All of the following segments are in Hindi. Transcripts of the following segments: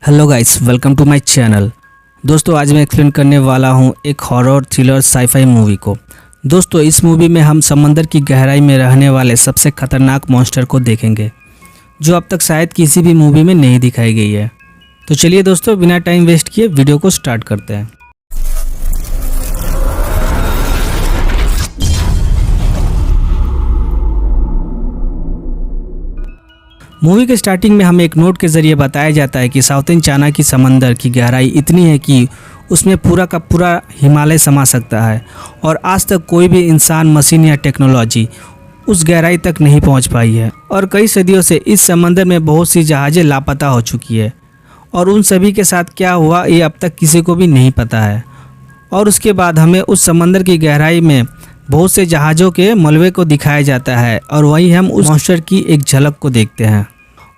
Hello guys, welcome to my channel. दोस्तों, आज मैं एक्सप्लेन करने वाला हूं एक हॉरर थ्रिलर साईफाई मूवी को। दोस्तों, इस मूवी में हम समंदर की गहराई में रहने वाले सबसे खतरनाक मॉन्स्टर को देखेंगे, जो अब तक शायद किसी भी मूवी में नहीं दिखाई गई है। तो चलिए दोस्तों, बिना टाइम वेस्ट किए वीडियो को स्टार्ट करते हैं। मूवी के स्टार्टिंग में हमें एक नोट के ज़रिए बताया जाता है कि साउथर्न चाइना की समंदर की गहराई इतनी है कि उसमें पूरा का पूरा हिमालय समा सकता है और आज तक कोई भी इंसान, मशीन या टेक्नोलॉजी उस गहराई तक नहीं पहुंच पाई है। और कई सदियों से इस समंदर में बहुत सी जहाज़ें लापता हो चुकी है और उन सभी के साथ क्या हुआ ये अब तक किसी को भी नहीं पता है। और उसके बाद हमें उस समंदर की गहराई में बहुत से जहाज़ों के मलबे को दिखाया जाता है और वहीं हम उस मॉन्स्टर की एक झलक को देखते हैं।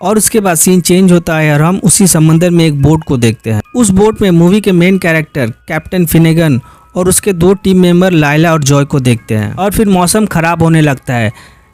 और उसके बाद सीन चेंज होता है और हम उसी समंदर में एक बोट को देखते हैं। उस बोट में मूवी के मेन कैरेक्टर कैप्टन फिनेगन और उसके दो टीम मेंबर लायला और जॉय को देखते हैं। और फिर मौसम खराब होने लगता है,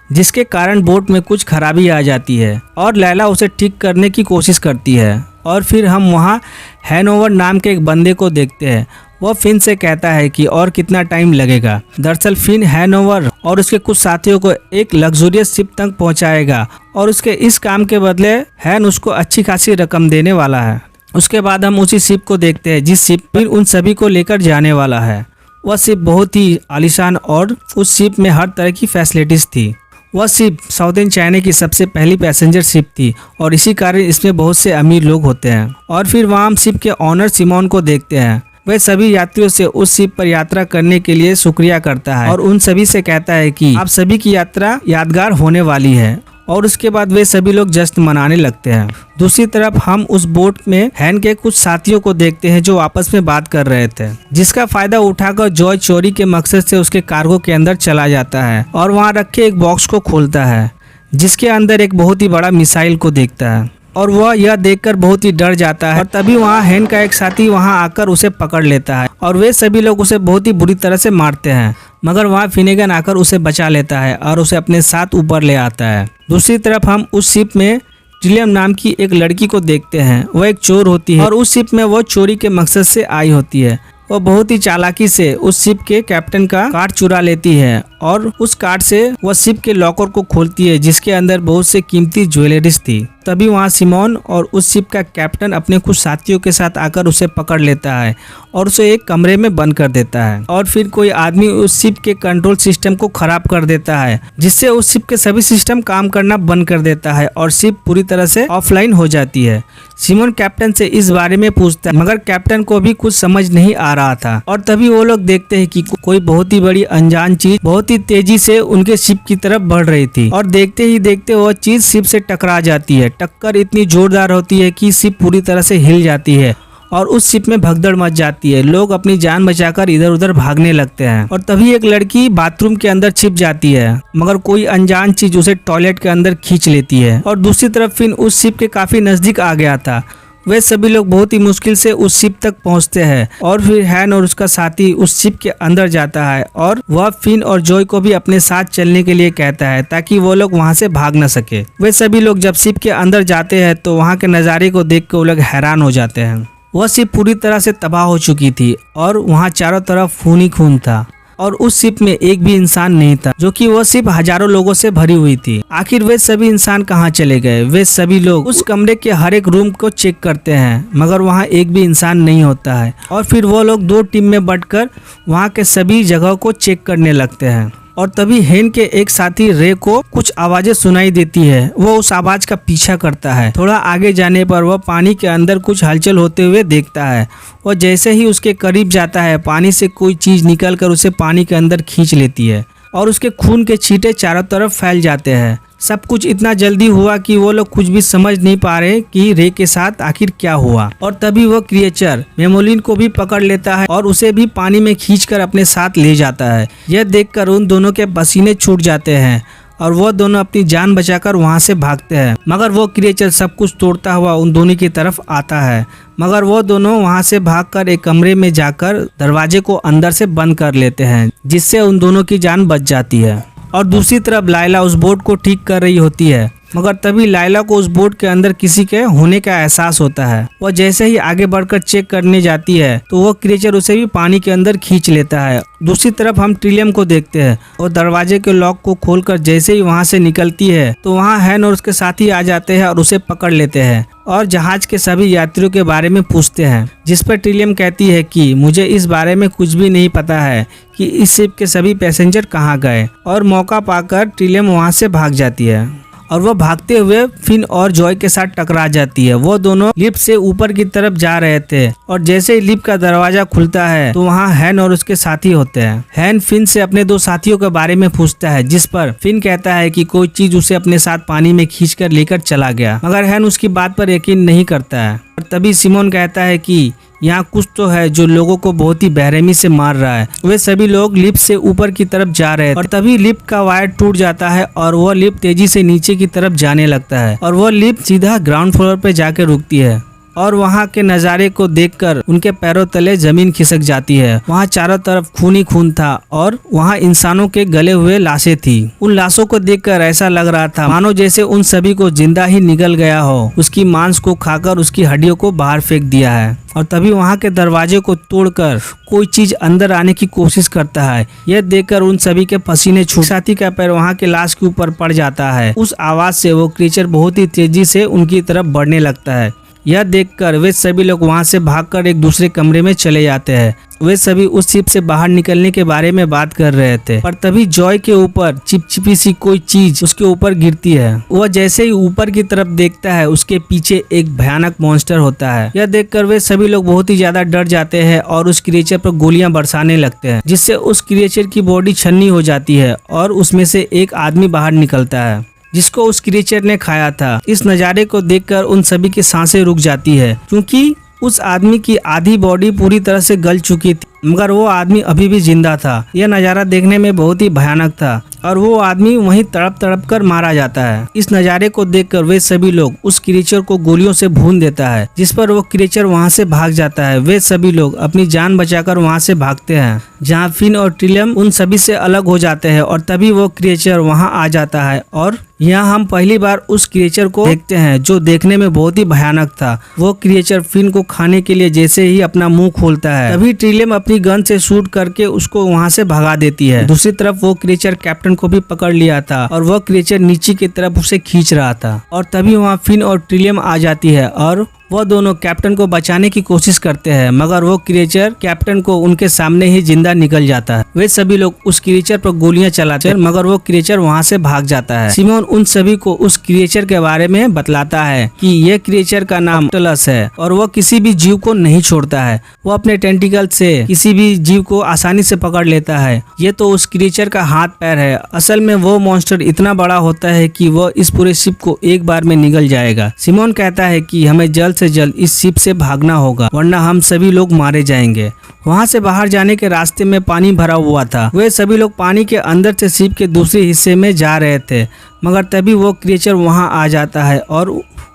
जिसके कारण बोट में कुछ खराबी आ जाती है और लायला उसे ठीक करने की कोशिश करती है। और फिर हम वहाँ हैनओवर नाम के एक बंदे को देखते हैं। वह फिन से कहता है कि और कितना टाइम लगेगा। दरअसल फिन हैनओवर और उसके कुछ साथियों को एक लग्जूरियस शिप तक पहुंचाएगा और उसके इस काम के बदले हैन उसको अच्छी खासी रकम देने वाला है। उसके बाद हम उसी शिप को देखते हैं जिस शिप फिर उन सभी को लेकर जाने वाला है। वह शिप बहुत ही आलीशान और उस शिप में हर तरह की फैसिलिटीज थी। वह शिप साउथर्न चाइना की सबसे पहली पैसेंजर शिप थी और इसी कारण इसमें बहुत से अमीर लोग होते हैं। और फिर वहाँ हम शिप के ऑनर सिमोन को देखते हैं। वह सभी यात्रियों से उस शिप पर यात्रा करने के लिए शुक्रिया करता है और उन सभी से कहता है कि आप सभी की यात्रा यादगार होने वाली है। और उसके बाद वे सभी लोग जश्न मनाने लगते हैं। दूसरी तरफ हम उस बोट में हैन के कुछ साथियों को देखते हैं जो आपस में बात कर रहे थे, जिसका फायदा उठाकर जॉय चोरी के मकसद से उसके कार्गो के अंदर चला जाता है और वहाँ रखे एक बॉक्स को खोलता है, जिसके अंदर एक बहुत ही बड़ा मिसाइल को देखता है और वह यह देखकर बहुत ही डर जाता है। और तभी वहाँ हैन का एक साथी वहाँ आकर उसे पकड़ लेता है और वे सभी लोग उसे बहुत ही बुरी तरह से मारते हैं, मगर वहाँ फिनेगन आकर उसे बचा लेता है और उसे अपने साथ ऊपर ले आता है। दूसरी तरफ हम उस शिप में ट्रिलियम नाम की एक लड़की को देखते हैं। वह एक चोर होती है और उस शिप में वह चोरी के मकसद से आई होती है। वह बहुत ही चालाकी से उस शिप के कैप्टन का कार्ड चुरा लेती है और उस कार्ड से वह शिप के लॉकर को खोलती है, जिसके अंदर बहुत से कीमती ज्वेलरीज थी। तभी वहाँ सिमोन और उस शिप का कैप्टन अपने कुछ साथियों के साथ आकर उसे पकड़ लेता है और उसे एक कमरे में बंद कर देता है। और फिर कोई आदमी उस शिप के कंट्रोल सिस्टम को खराब कर देता है, जिससे उस शिप के सभी सिस्टम काम करना बंद कर देता है और शिप पूरी तरह से ऑफलाइन हो जाती है। सिमोन कैप्टन से इस बारे में पूछता है, मगर कैप्टन को भी कुछ समझ नहीं आ रहा था। और तभी वो लोग देखते हैं कि कोई बहुत ही बड़ी अनजान चीज बहुत ही तेजी से उनके शिप की तरफ बढ़ रही थी और देखते ही देखते वह चीज शिप से टकरा जाती है। टक्कर इतनी जोरदार होती है कि शिप पूरी तरह से हिल जाती है और उस शिप में भगदड़ मच जाती है। लोग अपनी जान बचाकर इधर उधर भागने लगते हैं और तभी एक लड़की बाथरूम के अंदर छिप जाती है, मगर कोई अनजान चीज उसे टॉयलेट के अंदर खींच लेती है। और दूसरी तरफ फिन उस शिप के काफी नजदीक आ गया था। वे सभी लोग बहुत ही मुश्किल से उस शिप तक पहुंचते हैं और फिर हैन और उसका साथी उस शिप के अंदर जाता है और वह फिन और जॉय को भी अपने साथ चलने के लिए कहता है ताकि वो लोग वहां से भाग न सके। वे सभी लोग जब शिप के अंदर जाते हैं तो वहां के नज़ारे को देख कर वो लोग हैरान हो जाते हैं। वह शिप पूरी तरह से तबाह हो चुकी थी और वहाँ चारों तरफ खून ही खून था और उस शिप में एक भी इंसान नहीं था, जो कि वह शिप हजारों लोगों से भरी हुई थी। आखिर वे सभी इंसान कहाँ चले गए? वे सभी लोग उस कमरे के हर एक रूम को चेक करते हैं, मगर वहाँ एक भी इंसान नहीं होता है। और फिर वो लोग दो टीम में बंटकर वहाँ के सभी जगह को चेक करने लगते हैं। और तभी हैन के एक साथी रे को कुछ आवाजें सुनाई देती है। वो उस आवाज का पीछा करता है। थोड़ा आगे जाने पर वह पानी के अंदर कुछ हलचल होते हुए देखता है और जैसे ही उसके करीब जाता है, पानी से कोई चीज निकलकर उसे पानी के अंदर खींच लेती है और उसके खून के छींटे चारों तरफ फैल जाते हैं। सब कुछ इतना जल्दी हुआ कि वो लोग कुछ भी समझ नहीं पा रहे कि रे के साथ आखिर क्या हुआ। और तभी वो क्रिएचर मेमोलिन को भी पकड़ लेता है और उसे भी पानी में खींचकर अपने साथ ले जाता है। यह देखकर उन दोनों के पसीने छूट जाते हैं और वो दोनों अपनी जान बचाकर वहां से भागते हैं, मगर वो क्रिएचर सब कुछ तोड़ता हुआ उन दोनों की तरफ आता है। मगर वो दोनों वहां से भागकर एक कमरे में जाकर दरवाजे को अंदर से बंद कर लेते हैं, जिससे उन दोनों की जान बच जाती है। और दूसरी तरफ लायला उस बोट को ठीक कर रही होती है मगर तभी लाइला को उस बोट के अंदर किसी के होने का एहसास होता है। वह जैसे ही आगे बढ़कर चेक करने जाती है तो वह क्रिएचर उसे भी पानी के अंदर खींच लेता है। दूसरी तरफ हम ट्रिलियम को देखते हैं और दरवाजे के लॉक को खोलकर जैसे ही वहां से निकलती है तो वहां हैन और उसके साथी आ जाते हैं और उसे पकड़ लेते हैं और जहाज के सभी यात्रियों के बारे में पूछते हैं, जिस पर ट्रिलियम कहती है कि मुझे इस बारे में कुछ भी नहीं पता है कि इस शिप के सभी पैसेंजर कहाँ गए। और मौका पाकर ट्रिलियम वहां से भाग जाती है और वह भागते हुए फिन और जॉय के साथ टकरा जाती है। वो दोनों लिफ्ट से ऊपर की तरफ जा रहे थे और जैसे ही लिफ्ट का दरवाजा खुलता है तो वहाँ हैन और उसके साथी होते हैं। हैन फिन से अपने दो साथियों के बारे में पूछता है, जिस पर फिन कहता है कि कोई चीज उसे अपने साथ पानी में खींचकर लेकर चला गया, मगर हैन उसकी बात पर यकीन नहीं करता है। और तभी सिमोन कहता है कि यहाँ कुछ तो है जो लोगों को बहुत ही बेरहमी से मार रहा है। वे सभी लोग लिफ्ट से ऊपर की तरफ जा रहे हैं और तभी लिफ्ट का वायर टूट जाता है और वह लिफ्ट तेजी से नीचे की तरफ जाने लगता है और वह लिफ्ट सीधा ग्राउंड फ्लोर पे जाकर रुकती है और वहाँ के नज़ारे को देखकर उनके पैरों तले जमीन खिसक जाती है। वहाँ चारों तरफ खून ही खून था और वहाँ इंसानों के गले हुए लाशें थी। उन लाशों को देखकर ऐसा लग रहा था मानो जैसे उन सभी को जिंदा ही निगल गया हो, उसकी मांस को खाकर उसकी हड्डियों को बाहर फेंक दिया है। और तभी वहाँ के दरवाजे को तोड़कर कोई चीज अंदर आने की कोशिश करता है। यह देखकर उन सभी के पसीने छूट, साथी का पैर वहाँ के लाश के ऊपर पड़ जाता है। उस आवाज से वो क्रीचर बहुत ही तेजी से उनकी तरफ बढ़ने लगता है। यह देखकर वे सभी लोग वहां से भागकर एक दूसरे कमरे में चले जाते हैं। वे सभी उस शिप से बाहर निकलने के बारे में बात कर रहे थे पर तभी जॉय के ऊपर चिपचिपी सी कोई चीज उसके ऊपर गिरती है। वह जैसे ही ऊपर की तरफ देखता है उसके पीछे एक भयानक मॉन्स्टर होता है। यह देखकर वे सभी लोग बहुत ही ज्यादा डर जाते हैं और उस क्रिएचर पर गोलियां बरसाने लगते हैं, जिससे उस क्रिएचर की बॉडी छन्नी हो जाती है और उसमें से एक आदमी बाहर निकलता है जिसको उस क्रिएचर ने खाया था। इस नज़ारे को देखकर उन सभी की सांसें रुक जाती है क्योंकि उस आदमी की आधी बॉडी पूरी तरह से गल चुकी थी मगर वो आदमी अभी भी जिंदा था। यह नज़ारा देखने में बहुत ही भयानक था और वो आदमी वहीं तड़प तड़प कर मारा जाता है। इस नज़ारे को देखकर वे सभी लोग उस क्रिएचर को गोलियों से भून देता है, जिस पर वो क्रिएचर वहां से भाग जाता है। वे सभी लोग अपनी जान बचाकर वहां से भागते हैं, जहां फिन और ट्रिलियम उन सभी से अलग हो जाते हैं और तभी वो क्रिएचर वहां आ जाता है और यहाँ हम पहली बार उस क्रिएचर को देखते हैं जो देखने में बहुत ही भयानक था। वो क्रिएचर फिन को खाने के लिए जैसे ही अपना मुंह खोलता है तभी ट्रिलियम अपनी गन से शूट करके उसको वहां से भगा देती है। दूसरी तरफ वो क्रिएचर कैप्टन को भी पकड़ लिया था और वह क्रिएचर नीचे की तरफ उसे खींच रहा था और तभी वहाँ फिन और ट्रिलियम आ जाती है और वह दोनों कैप्टन को बचाने की कोशिश करते हैं मगर वो क्रिएचर कैप्टन को उनके सामने ही जिंदा निकल जाता है। वे सभी लोग उस क्रिएचर पर गोलियां चलाते हैं मगर वो क्रिएचर वहां से भाग जाता है। सिमोन उन सभी को उस क्रिएचर के बारे में बतलाता है कि यह क्रिएचर का नाम ऑक्टोपस है और वह किसी भी जीव को नहीं छोड़ता है। वो अपने टेंटिकल से किसी भी जीव को आसानी से पकड़ लेता है। ये तो उस क्रिएचर का हाथ पैर है। असल में वो मॉन्स्टर इतना बड़ा होता है कि वह इस पूरे शिप को एक बार में निगल जाएगा। सिमोन कहता है कि हमें जल्द से जल्द इस शिप से भागना होगा वरना हम सभी लोग मारे जाएंगे। वहां से बाहर जाने के रास्ते में पानी भरा हुआ था। वे सभी लोग पानी के अंदर से शिप के दूसरे हिस्से में जा रहे थे मगर तभी वो क्रिएचर वहां आ जाता है और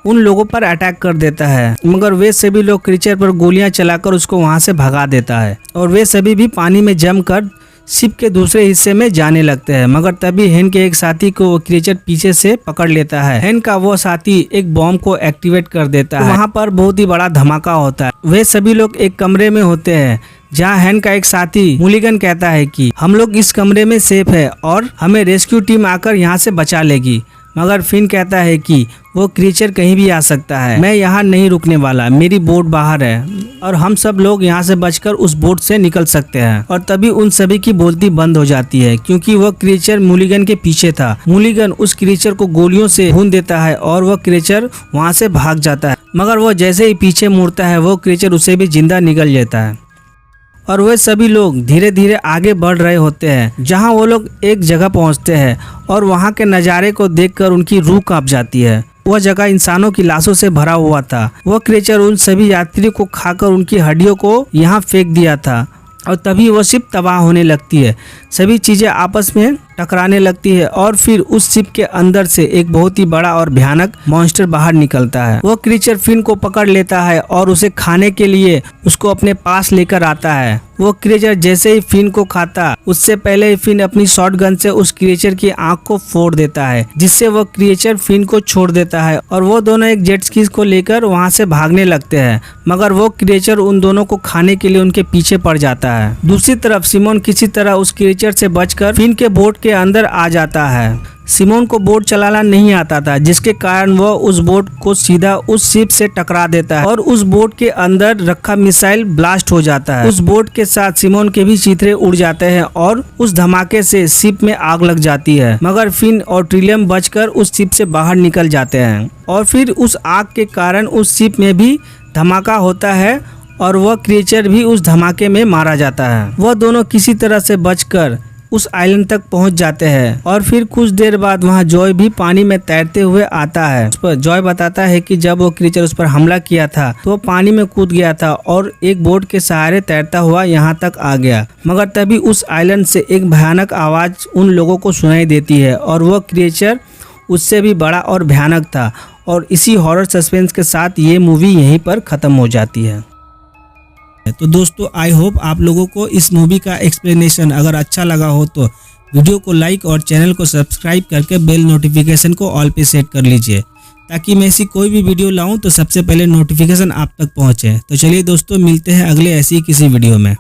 उन लोगों पर अटैक कर देता है मगर वे सभी लोग क्रिएचर पर गोलियां चलाकर उसको वहां से भगा देता है और वे सभी भी पानी में जमकर शिप के दूसरे हिस्से में जाने लगते हैं मगर तभी हेन के एक साथी को वो क्रिएचर पीछे से पकड़ लेता है। हेन का वो साथी एक बॉम्ब को एक्टिवेट कर देता है। वहाँ पर बहुत ही बड़ा धमाका होता है। वे सभी लोग एक कमरे में होते हैं जहाँ हेन का एक साथी मुलिगन कहता है कि हम लोग इस कमरे में सेफ है और हमें रेस्क्यू टीम आकर यहाँ से बचा लेगी मगर फिन कहता है कि वो क्रिएचर कहीं भी आ सकता है, मैं यहाँ नहीं रुकने वाला, मेरी बोट बाहर है और हम सब लोग यहाँ से बचकर उस बोट से निकल सकते हैं। और तभी उन सभी की बोलती बंद हो जाती है क्योंकि वह क्रिएचर मुलिगन के पीछे था। मुलिगन उस क्रिएचर को गोलियों से भून देता है और वह क्रिएचर वहाँ से भाग जाता है मगर वह जैसे ही पीछे मुड़ता है वो क्रिएचर उसे भी जिंदा निगल लेता है और वे सभी लोग धीरे धीरे आगे बढ़ रहे होते हैं। जहां वो लोग एक जगह पहुंचते हैं और वहां के नज़ारे को देखकर उनकी रूह कांप जाती है। वह जगह इंसानों की लाशों से भरा हुआ था। वह क्रिएचर उन सभी यात्रियों को खाकर उनकी हड्डियों को यहाँ फेंक दिया था और तभी वह शिप तबाह होने लगती है। सभी चीजें आपस में टकराने लगती है और फिर उस शिप के अंदर से एक बहुत ही बड़ा और भयानक मॉन्स्टर बाहर निकलता है। वो क्रीचर फिन को पकड़ लेता है और उसे खाने के लिए उसको अपने पास लेकर आता है। वो क्रीचर जैसे ही फिन को खाता उससे पहले ही फिन अपनी शॉटगन से उस क्रीचर की आंख को फोड़ देता है, जिससे वो क्रीचर फिन को छोड़ देता है और वो दोनों एक जेट स्की को लेकर वहां से भागने लगते हैं, मगर वो क्रीचर उन दोनों को खाने के लिए उनके पीछे पड़ जाता है। दूसरी तरफ सिमोन किसी तरह उस क्रीचर से बचकर फिन के बोट के अंदर आ जाता है। सिमोन को बोट चलाना नहीं आता था, जिसके कारण वो उस बोट को सीधा उस शिप से टकरा देता है और उस बोट के अंदर रखा मिसाइल ब्लास्ट हो जाता है। उस बोट के साथ सिमोन के भी चीथड़े उड़ जाते हैं और उस धमाके से शिप में आग लग जाती है, मगर फिन और ट्रिलियम बचकर उस शिप से बाहर निकल जाते हैं और फिर उस आग के कारण उस शिप में भी धमाका होता है और वह क्रीचर भी उस धमाके में मारा जाता है। वह दोनों किसी तरह से बचकर उस आइलैंड तक पहुंच जाते हैं और फिर कुछ देर बाद वहां जॉय भी पानी में तैरते हुए आता है। उस पर जॉय बताता है कि जब वो क्रीचर उस पर हमला किया था तो वो पानी में कूद गया था और एक बोट के सहारे तैरता हुआ यहाँ तक आ गया, मगर तभी उस आइलैंड से एक भयानक आवाज उन लोगों को सुनाई देती है और वह क्रीचर उससे भी बड़ा और भयानक था। और इसी हॉरर सस्पेंस के साथ ये मूवी यहीं पर खत्म हो जाती है। तो दोस्तों आई होप आप लोगों को इस मूवी का एक्सप्लेनेशन अगर अच्छा लगा हो तो वीडियो को लाइक और चैनल को सब्सक्राइब करके बेल नोटिफिकेशन को ऑल पे सेट कर लीजिए, ताकि मैं ऐसी कोई भी वीडियो लाऊं तो सबसे पहले नोटिफिकेशन आप तक पहुंचे। तो चलिए दोस्तों, मिलते हैं अगले ऐसी किसी वीडियो में।